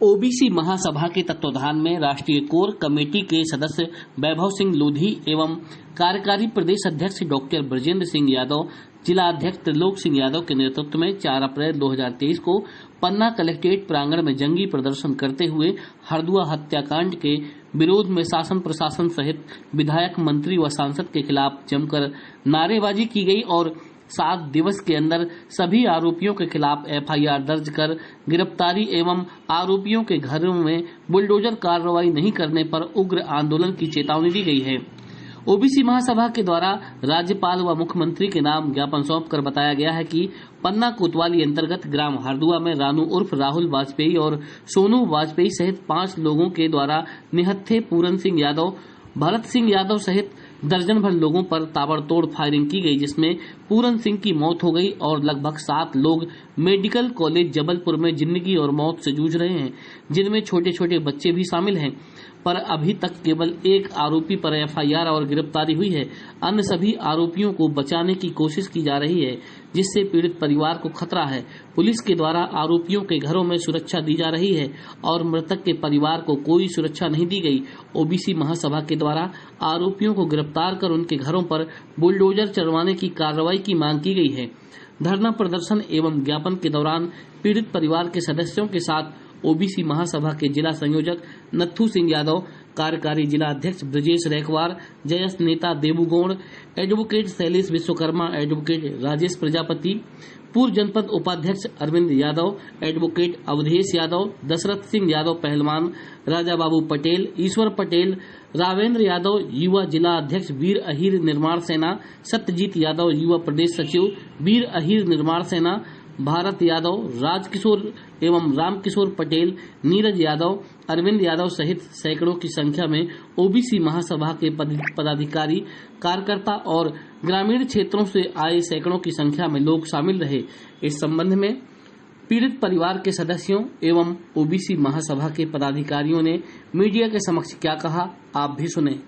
OBC महासभा के तत्वाधान में राष्ट्रीय कोर कमेटी के सदस्य वैभव सिंह लोधी एवं कार्यकारी प्रदेश अध्यक्ष डॉक्टर ब्रजेंद्र सिंह यादव, जिला अध्यक्ष त्रिलोक सिंह यादव के नेतृत्व में 4 अप्रैल 2023 को पन्ना कलेक्ट्रेट प्रांगण में जंगी प्रदर्शन करते हुए हरदुआ हत्याकांड के विरोध में शासन प्रशासन सहित विधायक, मंत्री व सांसद के खिलाफ जमकर नारेबाजी की गई और 7 दिवस के अंदर सभी आरोपियों के खिलाफ एफआईआर दर्ज कर गिरफ्तारी एवं आरोपियों के घरों में बुलडोजर कार्रवाई नहीं करने पर उग्र आंदोलन की चेतावनी दी गई है। ओबीसी महासभा के द्वारा राज्यपाल व मुख्यमंत्री के नाम ज्ञापन सौंपकर बताया गया है कि पन्ना कोतवाली अंतर्गत ग्राम हरदुआ में रानू उर्फ राहुल वाजपेयी और सोनू वाजपेयी सहित 5 लोगों के द्वारा निहत्थे पूरन सिंह यादव, भरत सिंह यादव सहित दर्जन भर लोगों पर ताबड़तोड़ फायरिंग की गई, जिसमें पूरन सिंह की मौत हो गई और लगभग 7 लोग मेडिकल कॉलेज जबलपुर में जिंदगी और मौत से जूझ रहे हैं, जिनमें छोटे छोटे बच्चे भी शामिल हैं। पर अभी तक केवल एक आरोपी पर एफआईआर और गिरफ्तारी हुई है। अन्य सभी आरोपियों को बचाने की कोशिश की जा रही है, जिससे पीड़ित परिवार को खतरा है। पुलिस के द्वारा आरोपियों के घरों में सुरक्षा दी जा रही है और मृतक के परिवार को कोई सुरक्षा नहीं दी गई। ओबीसी महासभा के द्वारा आरोपियों को गिरफ्तार कर उनके घरों पर बुलडोजर चढ़वाने की कार्रवाई की मांग की गई है। धरना प्रदर्शन एवं ज्ञापन के दौरान पीड़ित परिवार के सदस्यों के साथ ओबीसी महासभा के जिला संयोजक नत्थू सिंह यादव, कार्यकारी जिला अध्यक्ष ब्रजेश रैकवार, जयस नेता देबूगौड़, एडवोकेट शैलेश विश्वकर्मा, एडवोकेट राजेश प्रजापति, पूर्व जनपद उपाध्यक्ष अरविंद यादव, एडवोकेट अवधेश यादव, दशरथ सिंह यादव पहलवान, राजा बाबू पटेल, ईश्वर पटेल, रावेंद्र यादव, युवा जिला अध्यक्ष वीर अहीर निर्माण सेना, सत्यजीत यादव, युवा प्रदेश सचिव वीर अहीर निर्माण सेना, भारत यादव, राजकिशोर एवं रामकिशोर पटेल, नीरज यादव, अरविंद यादव सहित सैकड़ों की संख्या में ओबीसी महासभा के पदाधिकारी, कार्यकर्ता और ग्रामीण क्षेत्रों से आए सैकड़ों की संख्या में लोग शामिल रहे। इस संबंध में पीड़ित परिवार के सदस्यों एवं ओबीसी महासभा के पदाधिकारियों ने मीडिया के समक्ष क्या कहा, आप भी सुने।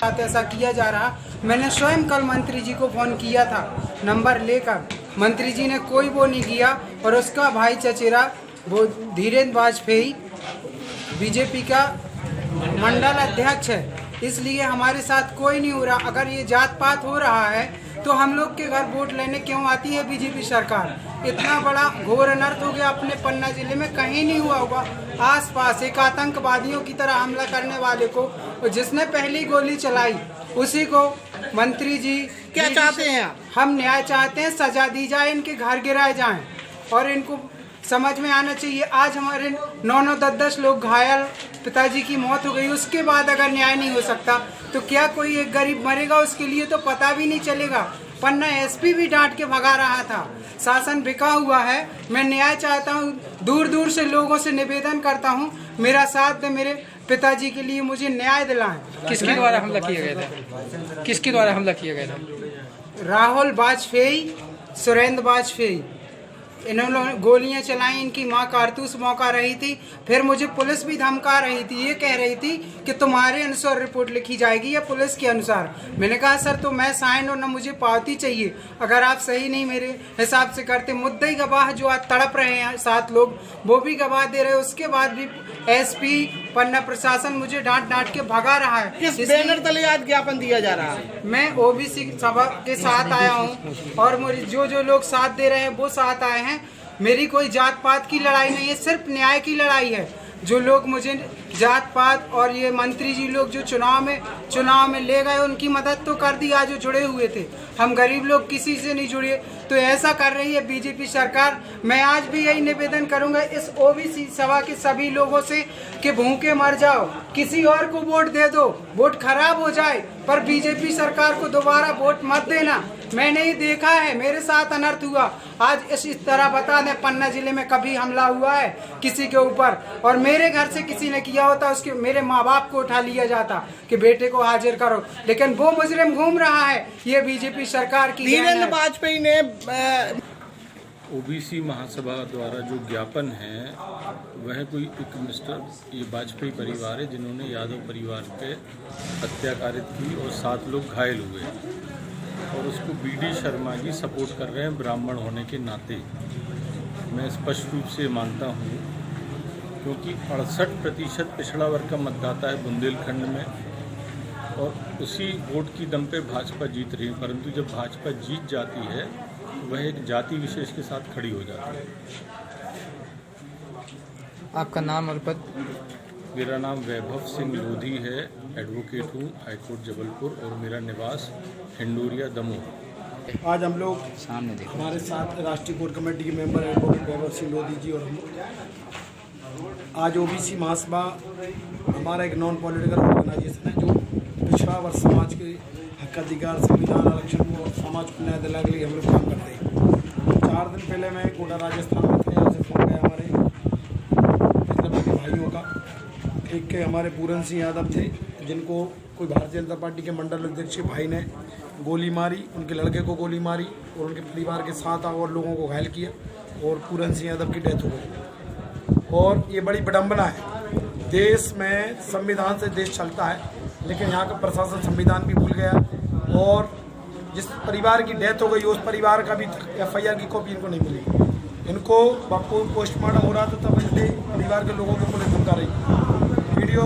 ऐसा किया जा रहा, मैंने स्वयं कल मंत्री जी को फोन किया था नंबर लेकर, मंत्री जी ने कोई वो नहीं किया और उसका भाई चचेरा वो धीरेन्द्र वाजपेयी बीजेपी का मंडल अध्यक्ष है, इसलिए हमारे साथ कोई नहीं हो रहा। अगर ये जात पात हो रहा है तो हम लोग के घर वोट लेने क्यों आती है बीजेपी सरकार? इतना बड़ा घोर अनर्थ हो गया अपने पन्ना जिले में, कहीं नहीं हुआ होगा। आसपास एक आतंकवादियों की तरह हमला करने वाले को, जिसने पहली गोली चलाई उसी को मंत्री जी क्या चाहते हैं? हम न्याय चाहते हैं, सजा दी जाए, इनके घर गिराए जाएं और इनको समझ में आना चाहिए। आज हमारे 9-9, 10-10 लोग घायल, पिताजी की मौत हो गई, उसके बाद अगर न्याय नहीं हो सकता तो क्या कोई एक गरीब मरेगा उसके लिए तो पता भी नहीं चलेगा। पन्ना एसपी भी डांट के भगा रहा था। शासन बिका हुआ है। मैं न्याय चाहता हूँ, दूर दूर से लोगों से निवेदन करता हूँ, मेरा साथ दे, मेरे पिताजी के लिए मुझे न्याय दिलाएं। किसके द्वारा हमला किया गया था? किसके द्वारा हमला किया गया था? राहुल वाजपेयी, सुरेंद्र वाजपेयी, इन्होंने गोलियां चलाई। इनकी मां कारतूस मौका रही थी। फिर मुझे पुलिस भी धमका रही थी, ये कह रही थी कि तुम्हारे अनुसार रिपोर्ट लिखी जाएगी या पुलिस के अनुसार। मैंने कहा सर तो मैं साइन और न मुझे पावती चाहिए, अगर आप सही नहीं मेरे हिसाब से करते। मुद्दई गवाह जो आज तड़प रहे हैं 7 लोग, वो भी गवाह दे रहे, उसके बाद भी एसपी पन्ना प्रशासन मुझे डांट के भगा रहा है। किस बैनर तले आज ज्ञापन दिया जा रहा है? मैं ओबीसी सभा के साथ आया हूँ और मुझे जो लोग साथ दे रहे हैं वो साथ आए हैं। मेरी कोई जात पात की लड़ाई नहीं है, सिर्फ न्याय की लड़ाई है। जो लोग मुझे जात पात और ये मंत्री जी लोग जो चुनाव में ले गए, उनकी मदद तो कर दी आज जो जुड़े हुए थे। हम गरीब लोग किसी से नहीं जुड़े, तो ऐसा कर रही है बीजेपी सरकार। मैं आज भी यही निवेदन करूंगा इस ओबीसी सभा के सभी लोगों से कि भूखे मर जाओ, किसी और को वोट दे दो, वोट खराब हो जाए, पर बीजेपी सरकार को दोबारा वोट मत देना। मैंने ही देखा है, मेरे साथ अनर्थ हुआ। आज इस तरह बता दें, पन्ना जिले में कभी हमला हुआ है किसी के ऊपर, और मेरे घर से किसी ने किया होता उसके मेरे माँ बाप को उठा लिया जाता कि बेटे को हाजिर करो, लेकिन वो मुजरिम घूम रहा है। ये बीजेपी सरकार की धीरेन्द्र वाजपेयी ने ओबीसी महासभा द्वारा जो ज्ञापन है वह कोई एक ये वाजपेयी परिवार है जिन्होंने यादव परिवार पे हत्या कारित की और 7 लोग घायल हुए और उसको बीडी शर्मा जी सपोर्ट कर रहे हैं ब्राह्मण होने के नाते। मैं स्पष्ट रूप से मानता हूँ क्योंकि 68% पिछड़ा वर्ग का मतदाता है बुंदेलखंड में, और उसी वोट की दम पे भाजपा जीत रही है। परंतु जब भाजपा जीत जाती है वह एक जाति विशेष के साथ खड़ी हो जाती है। आपका नाम और पद? मेरा नाम वैभव सिंह लोधी है, एडवोकेट हूँ, हाईकोर्ट जबलपुर, और मेरा निवास हिंडूरिया दमोह। आज हम लोग हमारे साथ राष्ट्रीय कोर कमेटी के मेंबर एडवोकेट वैभव सिंह लोधी जी और हम आज ओबीसी महासभा हमारा एक नॉन पॉलिटिकल ऑर्गेनाइजेशन है जो पिछड़ा वर्ग समाज के हक अधिकार, संविधान, आरक्षण और समाज को न्याय दिलाने के लिए हम लोग काम करते हैं। 4 दिन पहले मैं कोटा राजस्थान में था, यहाँ से फोन गया हमारे के भाइयों का। एक के हमारे पूरन सिंह यादव थे जिनको कोई भारतीय जनता पार्टी के मंडल अध्यक्ष भाई ने गोली मारी, उनके लड़के को गोली मारी और उनके परिवार के 7 और लोगों को घायल किया और पूरन सिंह यादव की डेथ हो गई। और ये बड़ी विडम्बना है। देश में संविधान से देश चलता है, लेकिन यहाँ का प्रशासन संविधान भी भूल गया और जिस परिवार की डेथ हो गई उस परिवार का भी FIR की कॉपी इनको नहीं मिली। इनको पोस्टमार्टम हो रहा था तब इनके परिवार के लोगों को पुलिस धमका रही, वीडियो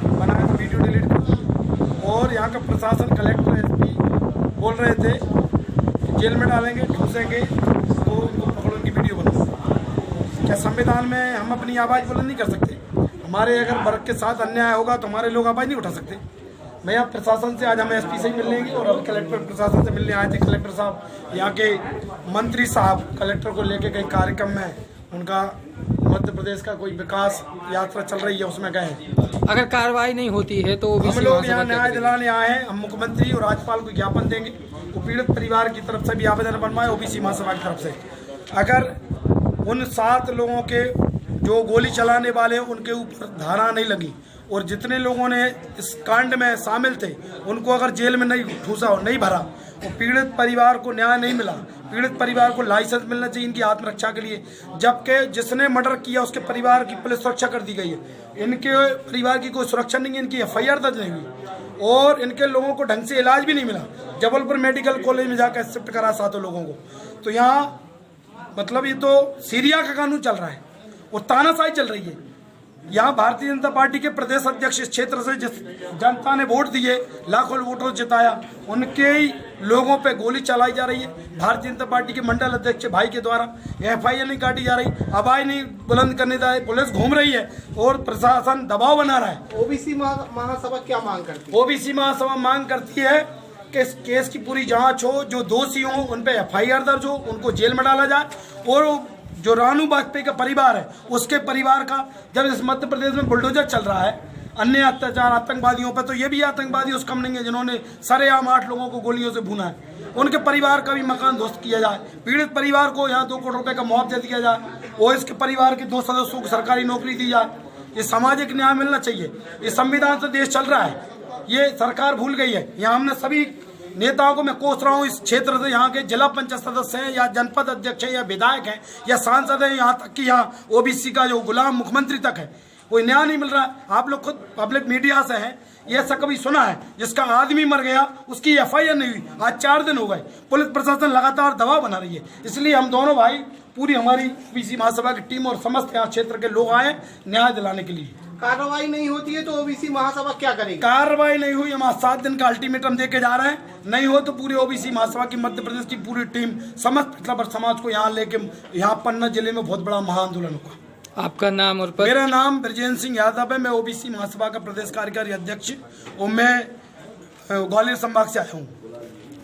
बनाया तो वीडियो डिलीट कर। और यहाँ का प्रशासन, कलेक्टर, SP बोल रहे थे कि जेल में डालेंगे, ठूसेंगे, तो उनको पकड़ो, उनकी वीडियो बनाओ। क्या संविधान में हम अपनी आवाज़ बुलंद नहीं कर सकते? हमारे अगर वर्ग के साथ अन्याय होगा तो हमारे लोग आवाज़ नहीं उठा सकते। मैं यहाँ प्रशासन से, आज हम SP से ही मिल लेंगे और अब कलेक्टर प्रशासन से मिलने आए थे। कलेक्टर साहब, यहाँ के मंत्री साहब कलेक्टर को लेके कई कार्यक्रम में, उनका मध्य प्रदेश का कोई विकास यात्रा चल रही है उसमें गए हैं। अगर कार्रवाई नहीं होती है तो हम लोग यहाँ न्याय दिलाने आए हैं। हम मुख्यमंत्री और राज्यपाल को ज्ञापन देंगे, वो पीड़ित परिवार की तरफ से भी आवेदन बनवाए, OBC महासभा की तरफ से। अगर उन 7 लोगों के जो गोली चलाने वाले उनके ऊपर धारा नहीं लगी और जितने लोगों ने इस कांड में शामिल थे उनको अगर जेल में नहीं ठूसा और नहीं भरा, और पीड़ित परिवार को न्याय नहीं मिला, पीड़ित परिवार को लाइसेंस मिलना चाहिए इनकी आत्मरक्षा के लिए, जबकि जिसने मर्डर किया उसके परिवार की पुलिस सुरक्षा कर दी गई है। इनके परिवार की कोई सुरक्षा नहीं है, इनकी FIR दर्ज नहीं हुई और इनके लोगों को ढंग से इलाज भी नहीं मिला। जबलपुर मेडिकल कॉलेज में जाकर शिफ्ट करा 7 लोगों को। तो यहाँ मतलब ये तो सीरिया का कानून चल रहा है और तानाशाही चल रही है। यहाँ भारतीय जनता पार्टी के प्रदेश अध्यक्ष इस क्षेत्र से जिस जनता ने वोट दिए, लाखों वोटों जिताया, उनके ही लोगों पे गोली चलाई जा रही है। भारतीय जनता पार्टी के मंडल अध्यक्ष भाई के द्वारा FIR नहीं काटी जा रही, आवाज़ नहीं बुलंद करने जा रही, पुलिस घूम रही है और प्रशासन दबाव बना रहा है। OBC महासभा क्या मांग करती है? OBC महासभा मांग करती है कि इस केस की पूरी जांच हो, जो दोषी हो उन पे FIR दर्ज हो, उनको जेल में डाला जाए और जो रानू वाजपेयी का परिवार है उसके परिवार का, जब इस मध्य प्रदेश में बुलडोजर चल रहा है अन्य अत्याचार आतंकवादियों पर, तो ये भी आतंकवादी उस कम नहीं है जिन्होंने सरेआम 8 लोगों को गोलियों से भूना है। उनके परिवार का भी मकान ध्वस्त किया जाए, पीड़ित परिवार को यहाँ 2 करोड़ रुपए का मुआवजा दिया जाए और इसके परिवार के 2 सदस्यों को सरकारी नौकरी दी जाए। ये सामाजिक न्याय मिलना चाहिए। ये संविधान से देश चल रहा है, ये सरकार भूल गई है। यहाँ हमने सभी नेताओं को मैं कोस रहा हूँ इस क्षेत्र से, यहाँ के जिला पंचायत सदस्य हैं या जनपद अध्यक्ष हैं या विधायक हैं या सांसद हैं, यहाँ तक कि यहाँ OBC का जो गुलाम मुख्यमंत्री तक है, कोई न्याय नहीं मिल रहा है। आप लोग खुद पब्लिक मीडिया से हैं, ये ऐसा कभी सुना है जिसका आदमी मर गया उसकी FIR नहीं हुई? आज 4 दिन हो गए, पुलिस प्रशासन लगातार दबाव बना रही है। इसलिए हम दोनों भाई, पूरी हमारी OBC महासभा की टीम और समस्त यहाँ क्षेत्र के लोग आए न्याय दिलाने के लिए। कार्रवाई नहीं होती है तो OBC महासभा क्या करेगी? कार्रवाई नहीं हुई, हम आज 7 दिन का अल्टीमेटम देके जा रहे हैं। नहीं हो तो पूरी OBC महासभा की मध्य प्रदेश की पूरी टीम समस्त पिछड़ा समाज को यहाँ लेके यहाँ पन्ना जिले में बहुत बड़ा महाआंदोलन होगा। आपका नाम और पद? मेरा नाम ब्रजेंद्र सिंह यादव है, मैं OBC महासभा का प्रदेश कार्यकारी अध्यक्ष और मैं ग्वालियर संभाग से आया हूँ।